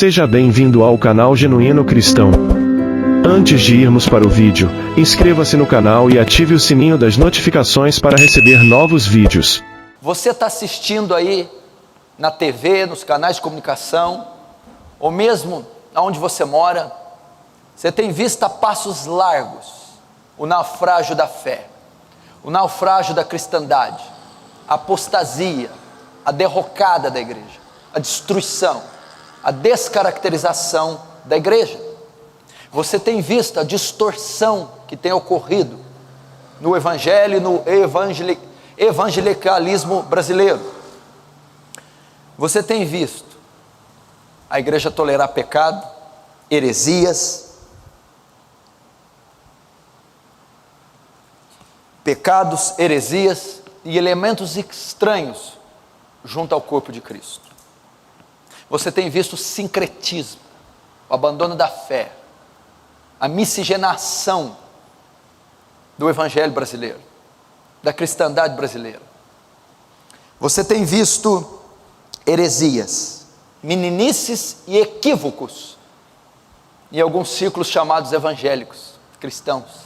Seja bem-vindo ao canal Genuíno Cristão. Antes de irmos para o vídeo, inscreva-se no canal e ative o sininho das notificações para receber novos vídeos. Você está assistindo aí na TV, nos canais de comunicação, ou mesmo onde você mora, você tem visto a passos largos o naufrágio da fé, o naufrágio da cristandade, a apostasia, a derrocada da igreja, a destruição, a descaracterização da igreja. Você tem visto a distorção que tem ocorrido no evangelho e no evangelicalismo brasileiro. Você tem visto a igreja tolerar pecado, heresias, pecados, heresias e elementos estranhos junto ao corpo de Cristo. Você tem visto o sincretismo, o abandono da fé, a miscigenação do evangelho brasileiro, da cristandade brasileira. Você tem visto heresias, meninices e equívocos em alguns círculos chamados evangélicos, cristãos.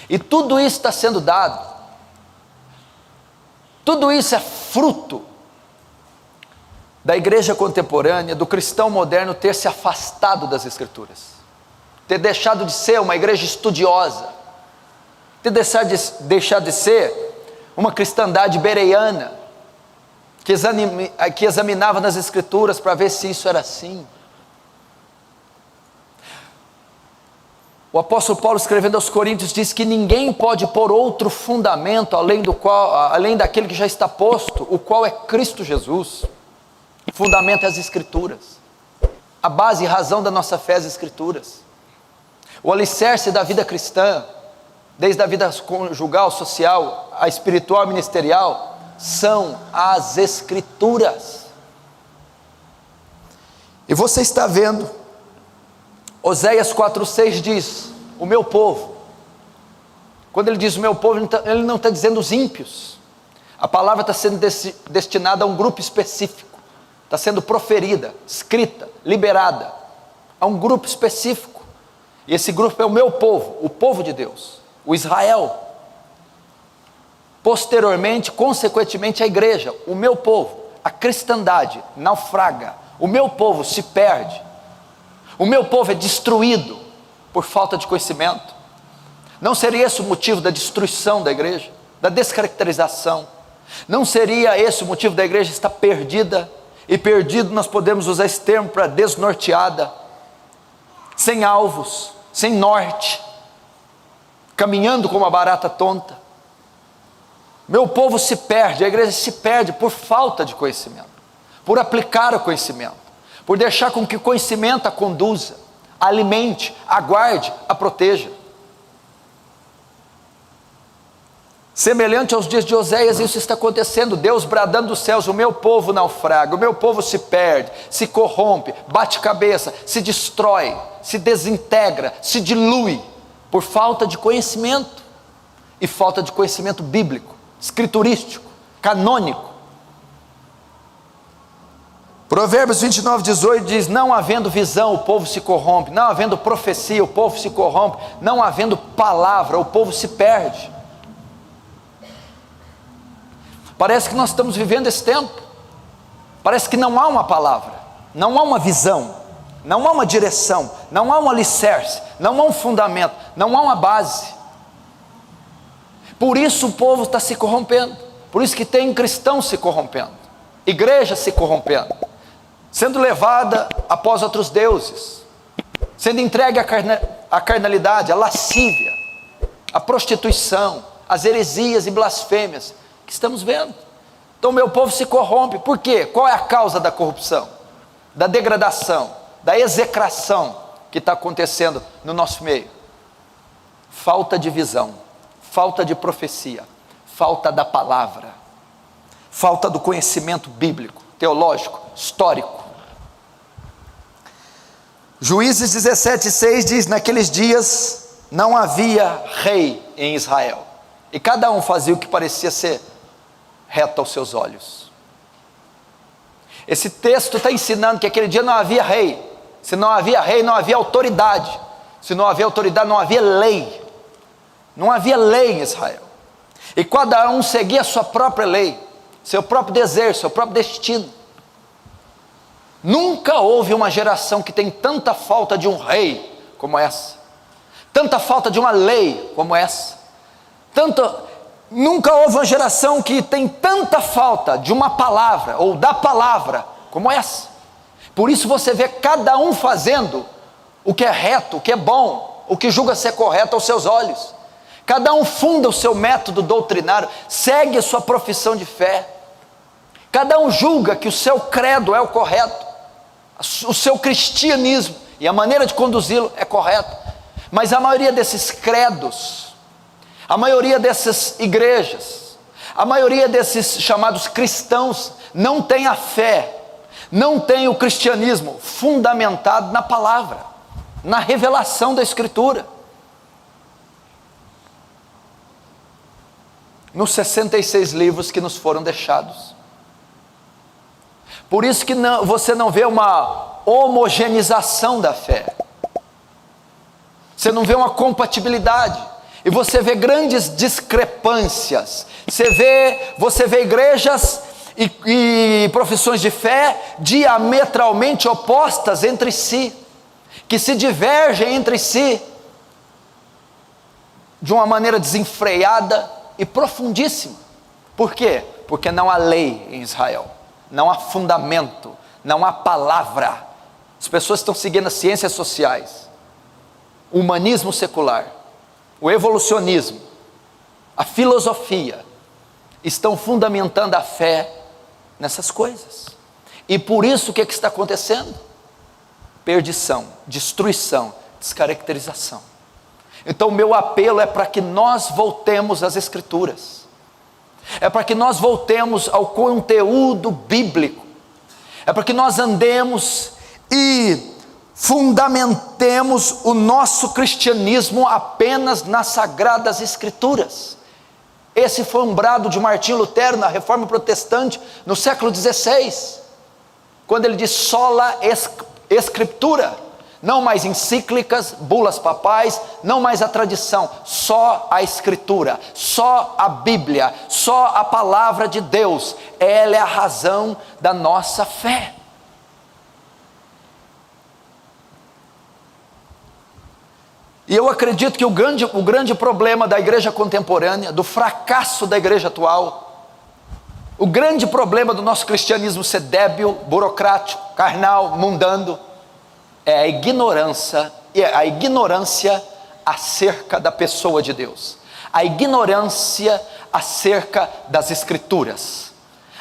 E tudo isso está sendo dado, tudo isso é fruto da igreja contemporânea, do cristão moderno ter se afastado das Escrituras, ter deixado de ser uma igreja estudiosa, ter deixado de ser uma cristandade bereana, que examinava nas Escrituras para ver se isso era assim. O apóstolo Paulo, escrevendo aos Coríntios, diz que ninguém pode pôr outro fundamento além daquele que já está posto, o qual é Cristo Jesus. O fundamento é as Escrituras, a base e razão da nossa fé é as Escrituras. O alicerce da vida cristã, desde a vida conjugal, social, a espiritual e ministerial, são as Escrituras. E você está vendo, Oséias 4,6 diz, o meu povo. Quando ele diz o meu povo, ele não está dizendo os ímpios. A palavra está sendo destinada a um grupo específico, está sendo proferida, escrita, liberada a um grupo específico. E esse grupo é o meu povo, o povo de Deus, o Israel. Posteriormente, consequentemente, a igreja, o meu povo, a cristandade naufraga, o meu povo se perde, o meu povo é destruído por falta de conhecimento. Não seria esse o motivo da destruição da igreja, da descaracterização? Não seria esse o motivo da igreja estar perdida? E perdido nós podemos usar esse termo para desnorteada, sem alvos, sem norte, caminhando como uma barata tonta. Meu povo se perde, a igreja se perde por falta de conhecimento, por aplicar o conhecimento, por deixar com que o conhecimento a conduza, a alimente, a guarde, a proteja. Semelhante aos dias de Oséias, isso está acontecendo. Deus bradando dos céus, o meu povo naufraga, o meu povo se perde, se corrompe, bate cabeça, se destrói, se desintegra, se dilui, por falta de conhecimento, e falta de conhecimento bíblico, escriturístico, canônico. Provérbios 29:18 diz, não havendo visão o povo se corrompe, não havendo profecia o povo se corrompe, não havendo palavra o povo se perde. Parece que nós estamos vivendo esse tempo, parece que não há uma palavra, não há uma visão, não há uma direção, não há um alicerce, não há um fundamento, não há uma base. Por isso o povo está se corrompendo, por isso que tem cristãos se corrompendo, igreja se corrompendo, sendo levada após outros deuses, sendo entregue à carnalidade, à lascívia, à prostituição, às heresias e blasfêmias, que estamos vendo. Então meu povo se corrompe, por quê? Qual é a causa da corrupção, da degradação, da execração que está acontecendo no nosso meio? Falta de visão, falta de profecia, falta da palavra, falta do conhecimento bíblico, teológico, histórico. Juízes 17:6 diz, naqueles dias não havia rei em Israel, e cada um fazia o que parecia ser reto aos seus olhos. Esse texto está ensinando que aquele dia não havia rei. Se não havia rei, não havia autoridade. Se não havia autoridade, não havia lei. Não havia lei em Israel. E cada um seguia a sua própria lei, seu próprio desejo, seu próprio destino. Nunca houve uma geração que tem tanta falta de um rei como essa, tanta falta de uma lei como essa, nunca houve uma geração que tem tanta falta de uma palavra, ou da palavra, como essa. Por isso você vê cada um fazendo o que é reto, o que é bom, o que julga ser correto aos seus olhos. Cada um funda o seu método doutrinário, segue a sua profissão de fé. Cada um julga que o seu credo é o correto, o seu cristianismo e a maneira de conduzi-lo é correta. Mas a maioria desses credos, a maioria dessas igrejas, a maioria desses chamados cristãos não tem a fé, não tem o cristianismo fundamentado na palavra, na revelação da Escritura. Nos 66 livros que nos foram deixados. Por isso que você não vê uma homogeneização da fé, você não vê uma compatibilidade, e você vê grandes discrepâncias. Você vê igrejas e profissões de fé diametralmente opostas entre si, que se divergem entre si de uma maneira desenfreada e profundíssima. Por quê? Porque não há lei em Israel, não há fundamento, não há palavra. As pessoas estão seguindo as ciências sociais, o humanismo secular, o evolucionismo, a filosofia, estão fundamentando a fé nessas coisas. E por isso o que está acontecendo? Perdição, destruição, descaracterização. Então o meu apelo é para que nós voltemos às Escrituras, é para que nós voltemos ao conteúdo bíblico, é para que nós andemos e fundamentemos o nosso cristianismo apenas nas Sagradas Escrituras. Esse foi um brado de Martinho Lutero na Reforma Protestante no século XVI, quando ele diz sola Escritura. Não mais encíclicas, bulas papais, não mais a tradição, só a Escritura, só a Bíblia, só a palavra de Deus. Ela é a razão da nossa fé. E eu acredito que o grande problema da igreja contemporânea, do fracasso da igreja atual, o grande problema do nosso cristianismo ser débil, burocrático, carnal, mundano, é a ignorância acerca da pessoa de Deus, a ignorância acerca das Escrituras,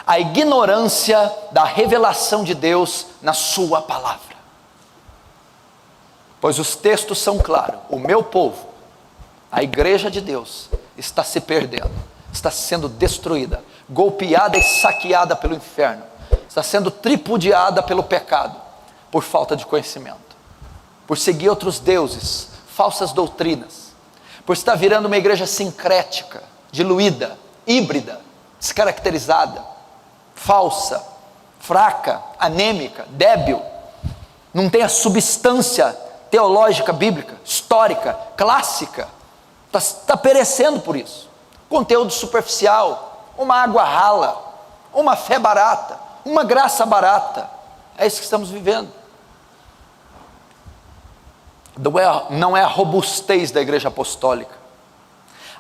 a ignorância da revelação de Deus na sua palavra. Pois os textos são claros: o meu povo, a igreja de Deus, está se perdendo, está sendo destruída, golpeada e saqueada pelo inferno, está sendo tripudiada pelo pecado, por falta de conhecimento, por seguir outros deuses, falsas doutrinas, por estar virando uma igreja sincrética, diluída, híbrida, descaracterizada, falsa, fraca, anêmica, débil, não tem a substância teológica, bíblica, histórica, clássica, está perecendo por isso. Conteúdo superficial, uma água rala, uma fé barata, uma graça barata. É isso que estamos vivendo. Não é a robustez da igreja apostólica.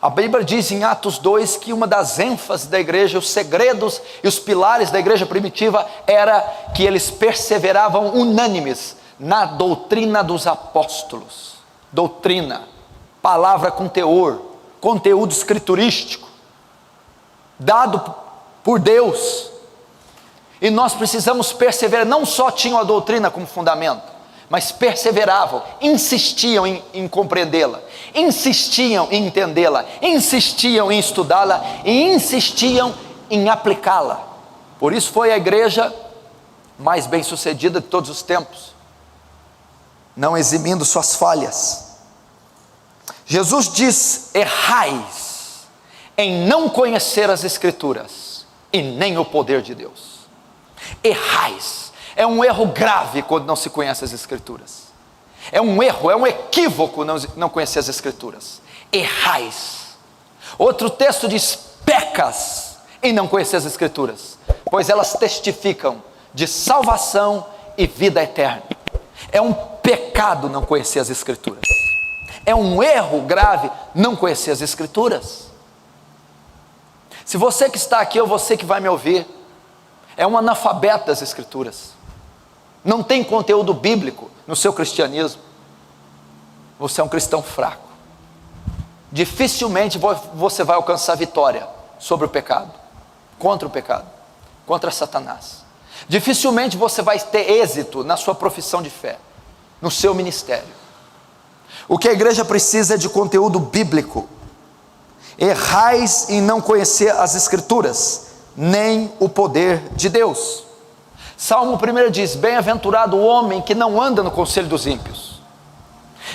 A Bíblia diz em Atos 2 que uma das ênfases da igreja, os segredos e os pilares da igreja primitiva, era que eles perseveravam unânimes na doutrina dos apóstolos. Doutrina, palavra com teor, conteúdo escriturístico, dado por Deus. E nós precisamos perseverar. Não só tinham a doutrina como fundamento, mas perseveravam, insistiam em compreendê-la, insistiam em entendê-la, insistiam em estudá-la e insistiam em aplicá-la. Por isso foi a igreja mais bem sucedida de todos os tempos, não eximindo suas falhas. Jesus diz: errais em não conhecer as Escrituras e nem o poder de Deus. Errais. É um erro grave quando não se conhece as Escrituras. É um erro, é um equívoco não conhecer as Escrituras. Errais. Outro texto diz: pecas em não conhecer as Escrituras, pois elas testificam de salvação e vida eterna. É um pecado não conhecer as Escrituras. É um erro grave não conhecer as Escrituras. Se você que está aqui ou você que vai me ouvir é um analfabeto das Escrituras, não tem conteúdo bíblico no seu cristianismo, você é um cristão fraco. Dificilmente você vai alcançar vitória sobre o pecado, contra Satanás. Dificilmente você vai ter êxito na sua profissão de fé, no seu ministério. O que a igreja precisa é de conteúdo bíblico. Errais em não conhecer as Escrituras, nem o poder de Deus. Salmo 1 diz: bem-aventurado o homem que não anda no conselho dos ímpios,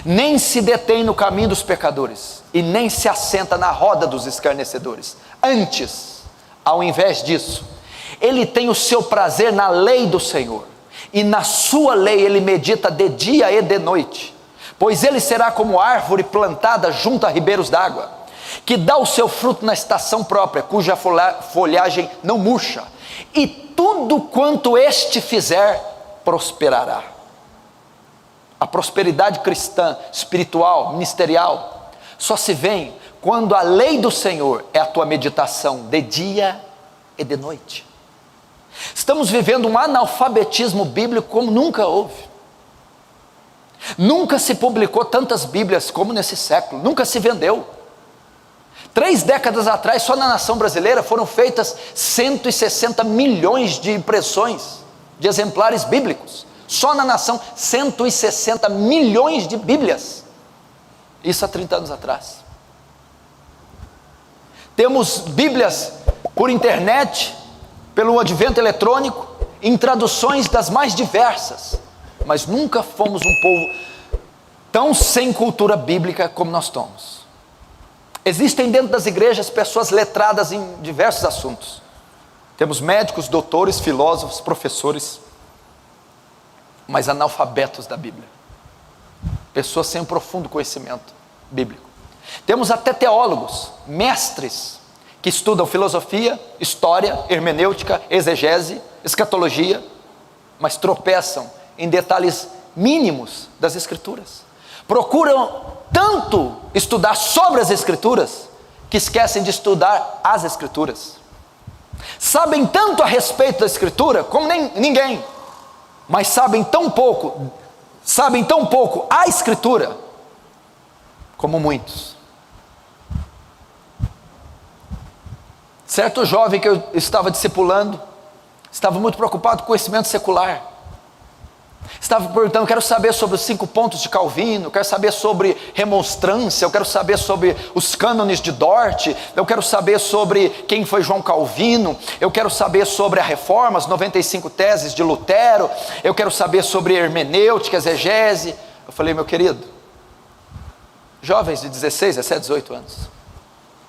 nem se detém no caminho dos pecadores, e nem se assenta na roda dos escarnecedores. Antes, ao invés disso, ele tem o seu prazer na lei do Senhor, e na sua lei ele medita de dia e de noite. Pois ele será como árvore plantada junto a ribeiros d'água, que dá o seu fruto na estação própria, cuja folhagem não murcha, e tudo quanto este fizer prosperará. A prosperidade cristã, espiritual, ministerial, só se vê quando a lei do Senhor é a tua meditação de dia e de noite. Estamos vivendo um analfabetismo bíblico como nunca houve. Nunca se publicou tantas Bíblias como nesse século, nunca se vendeu. 3 décadas atrás, só na nação brasileira foram feitas 160 milhões de impressões de exemplares bíblicos. Só na nação, 160 milhões de Bíblias. Isso há 30 anos atrás. Temos Bíblias por internet, pelo advento eletrônico, em traduções das mais diversas. Mas nunca fomos um povo tão sem cultura bíblica como nós somos. Existem dentro das igrejas pessoas letradas em diversos assuntos. Temos médicos, doutores, filósofos, professores, mas analfabetos da Bíblia. Pessoas sem um profundo conhecimento bíblico. Temos até teólogos, mestres, que estudam filosofia, história, hermenêutica, exegese, escatologia, mas tropeçam em detalhes mínimos das Escrituras. Procuram tanto estudar sobre as Escrituras, que esquecem de estudar as Escrituras. Sabem tanto a respeito da Escritura como ninguém, mas sabem tão pouco a Escritura como muitos. Certo jovem que eu estava discipulando estava muito preocupado com o conhecimento secular. Estava perguntando: quero saber sobre os 5 pontos de Calvino, quero saber sobre remonstrância, eu quero saber sobre os cânones de Dort, eu quero saber sobre quem foi João Calvino, eu quero saber sobre a reforma, as 95 teses de Lutero, eu quero saber sobre hermenêutica, exegese. Eu falei: meu querido, jovens de 16, 17, 18 anos,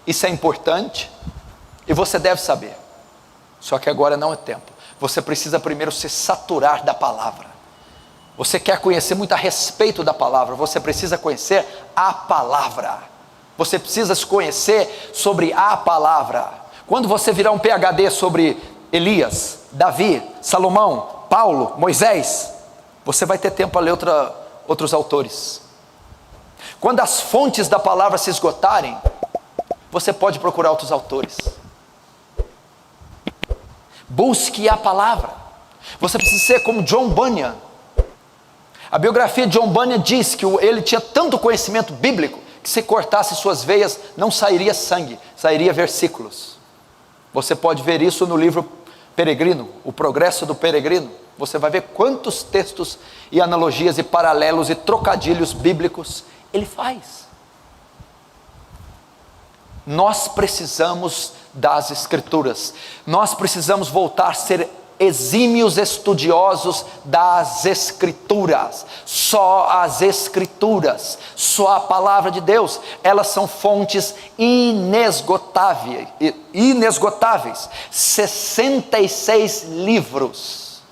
isso é importante e você deve saber, só que agora não é tempo. Você precisa primeiro se saturar da palavra. Você quer conhecer muito a respeito da palavra, você precisa conhecer a palavra. Você precisa se conhecer sobre a palavra. Quando você virar um PhD sobre Elias, Davi, Salomão, Paulo, Moisés, você vai ter tempo a ler outros autores. Quando as fontes da palavra se esgotarem, você pode procurar outros autores. Busque a palavra. Você precisa ser como John Bunyan. A biografia de John Bunyan diz que ele tinha tanto conhecimento bíblico que se cortasse suas veias não sairia sangue, sairia versículos. Você pode ver isso no livro Peregrino, O Progresso do Peregrino. Você vai ver quantos textos e analogias e paralelos e trocadilhos bíblicos ele faz. Nós precisamos das Escrituras. Nós precisamos voltar a ser exímios estudiosos das Escrituras. Só as Escrituras, só a palavra de Deus, elas são fontes inesgotáveis. 66 livros,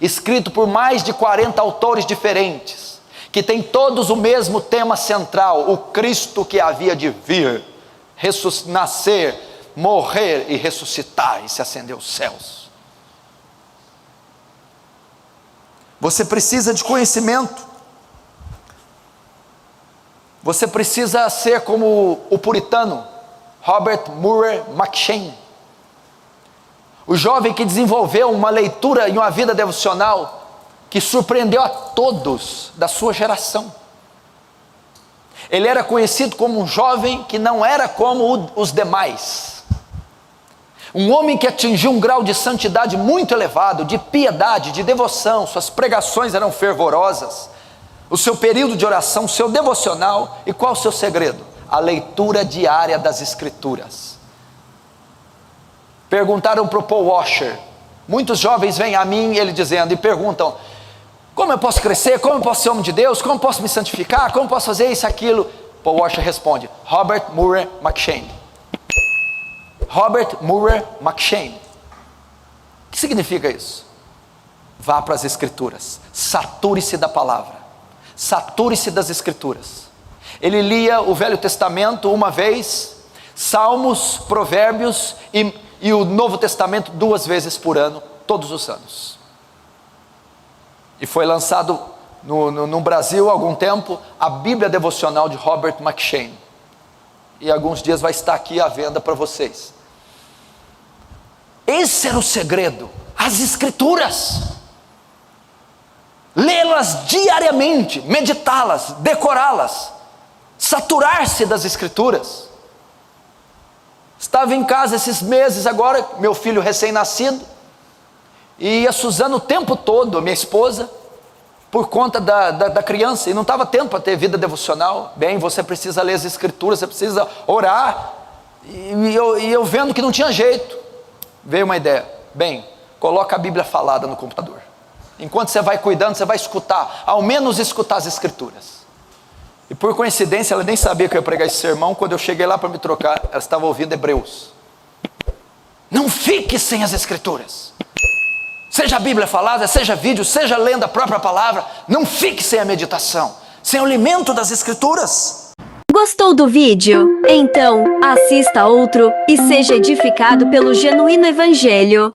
escritos por mais de 40 autores diferentes, que têm todos o mesmo tema central: o Cristo que havia de vir, nascer, morrer e ressuscitar e se ascender aos céus. Você precisa de conhecimento. Você precisa ser como o puritano Robert Murray M'Cheyne, o jovem que desenvolveu uma leitura e uma vida devocional que surpreendeu a todos da sua geração. Ele era conhecido como um jovem que não era como os demais, um homem que atingiu um grau de santidade muito elevado, de piedade, de devoção. Suas pregações eram fervorosas, o seu período de oração, o seu devocional. E qual o seu segredo? A leitura diária das Escrituras. Perguntaram para o Paul Washer, muitos jovens vêm a mim, ele dizendo, e perguntam: como eu posso crescer? Como eu posso ser homem de Deus? Como eu posso me santificar? Como eu posso fazer isso, aquilo? Paul Washer responde: Robert Murray M'Cheyne. Robert Murray M'Cheyne. O que significa isso? Vá para as Escrituras, sature-se da palavra, sature-se das Escrituras. Ele lia o Velho Testamento uma vez, Salmos, Provérbios e o Novo Testamento 2 vezes por ano, todos os anos. E foi lançado no Brasil há algum tempo a Bíblia Devocional de Robert M'Cheyne, e alguns dias vai estar aqui à venda para vocês. Esse era o segredo, as Escrituras. Lê-las diariamente, meditá-las, decorá-las, saturar-se das Escrituras. Estava em casa esses meses agora, meu filho recém-nascido, e a Suzana o tempo todo, minha esposa, por conta da criança, e não estava tempo para ter vida devocional. Bem, você precisa ler as Escrituras, você precisa orar, e eu vendo que não tinha jeito, veio uma ideia: bem, coloca a Bíblia falada no computador, enquanto você vai cuidando, você vai escutar, ao menos escutar as Escrituras. E por coincidência, ela nem sabia que eu ia pregar esse sermão. Quando eu cheguei lá para me trocar, ela estava ouvindo Hebreus. Não fique sem as Escrituras, seja a Bíblia falada, seja vídeo, seja lendo a própria palavra, não fique sem a meditação, sem o alimento das Escrituras. Gostou do vídeo? Então, assista outro e seja edificado pelo Genuíno Evangelho.